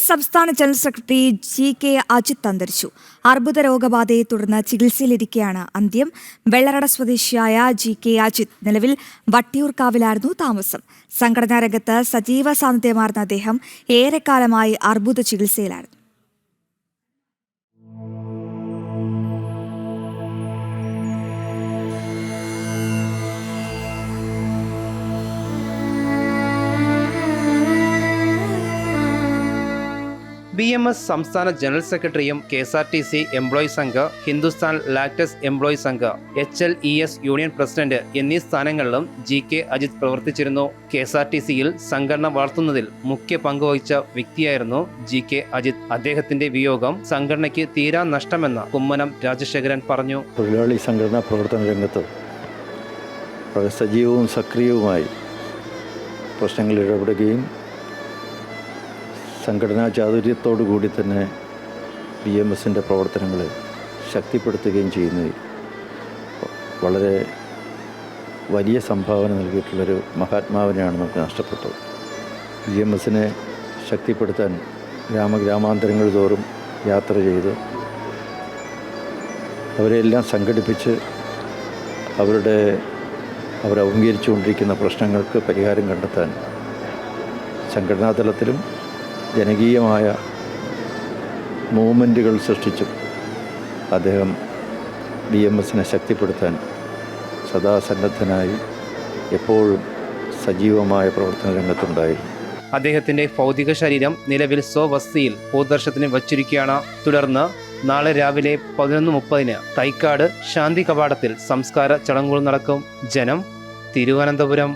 സംസ്ഥാന general secretary GK Ajith അന്തരിച്ചു. അർബുദ രോഗബാധയെ തുടർന്ന് ചികിത്സയിലിരിക്കെയാണ് അന്ത്യം. വെള്ളറട സ്വദേശിയായ GK അജിത് നിലവിൽ വട്ടിയൂർക്കാവിലായിരുന്നു താമസം. സംഘടനാ രംഗത്ത് സജീവ സാന്നിധ്യമാർന്ന അദ്ദേഹം ഏറെക്കാലമായി അർബുദ ചികിത്സയിലായിരുന്നു. BMS സംസ്ഥാന ജനറൽ സെക്രട്ടറിയും KSRTC employee Sangh, Hindustan latex employee Sangh, HLES union president എന്നീ സ്ഥാനങ്ങളിലും GK അജിത് പ്രവർത്തിച്ചിരുന്നു. KSRTCയിൽ സംഘടന വളർത്തുന്നതിൽ മുഖ്യ പങ്കുവഹിച്ച വ്യക്തിയായിരുന്നു GK അജിത്. അദ്ദേഹത്തിന്റെ വിയോഗം സംഘടനയ്ക്ക് തീരാ നഷ്ടമെന്ന് കുമ്മനം രാജശേഖരൻ പറഞ്ഞു. തൊഴിലാളി സംഘടനാ പ്രവർത്തന രംഗത്ത് വളരെ സജീവവും സക്രിയവുമായി പ്രശ്നങ്ങളിൽ ഇടപെടുകയും സംഘടനാ ചാതുര്യത്തോടു കൂടി തന്നെ BMSൻ്റെ പ്രവർത്തനങ്ങളെ ശക്തിപ്പെടുത്തുകയും ചെയ്യുന്നതിൽ വളരെ വലിയ സംഭാവന നൽകിയിട്ടുള്ളൊരു മഹാത്മാവിനെയാണ് നമുക്ക് നഷ്ടപ്പെട്ടത്. BMSനെ ശക്തിപ്പെടുത്താൻ ഗ്രാമഗ്രാമാന്തരങ്ങൾ തോറും യാത്ര ചെയ്ത് അവരെല്ലാം സംഘടിപ്പിച്ച് അവർ അഭിമുഖീകരിച്ചുകൊണ്ടിരിക്കുന്ന പ്രശ്നങ്ങൾക്ക് പരിഹാരം കണ്ടെത്താൻ സംഘടനാ തലത്തിലും ജനകീയമായ മൂവ്മെൻറ്റുകൾ സൃഷ്ടിച്ചും അദ്ദേഹം BMSനെ ശക്തിപ്പെടുത്താൻ സദാ സന്നദ്ധനായി എപ്പോഴും സജീവമായ പ്രവർത്തന രംഗത്തുണ്ടായിരുന്നു. അദ്ദേഹത്തിന്റെ ഭൗതിക ശരീരം നിലവിൽ സ്വവസതിയിൽ പൊതുദർശനത്തിന് വച്ചിരിക്കുകയാണ്. തുടർന്ന് നാളെ രാവിലെ 11:30 തൈക്കാട് ശാന്തി കവാടത്തിൽ സംസ്കാര ചടങ്ങുകൾ നടക്കും. ജനം, തിരുവനന്തപുരം.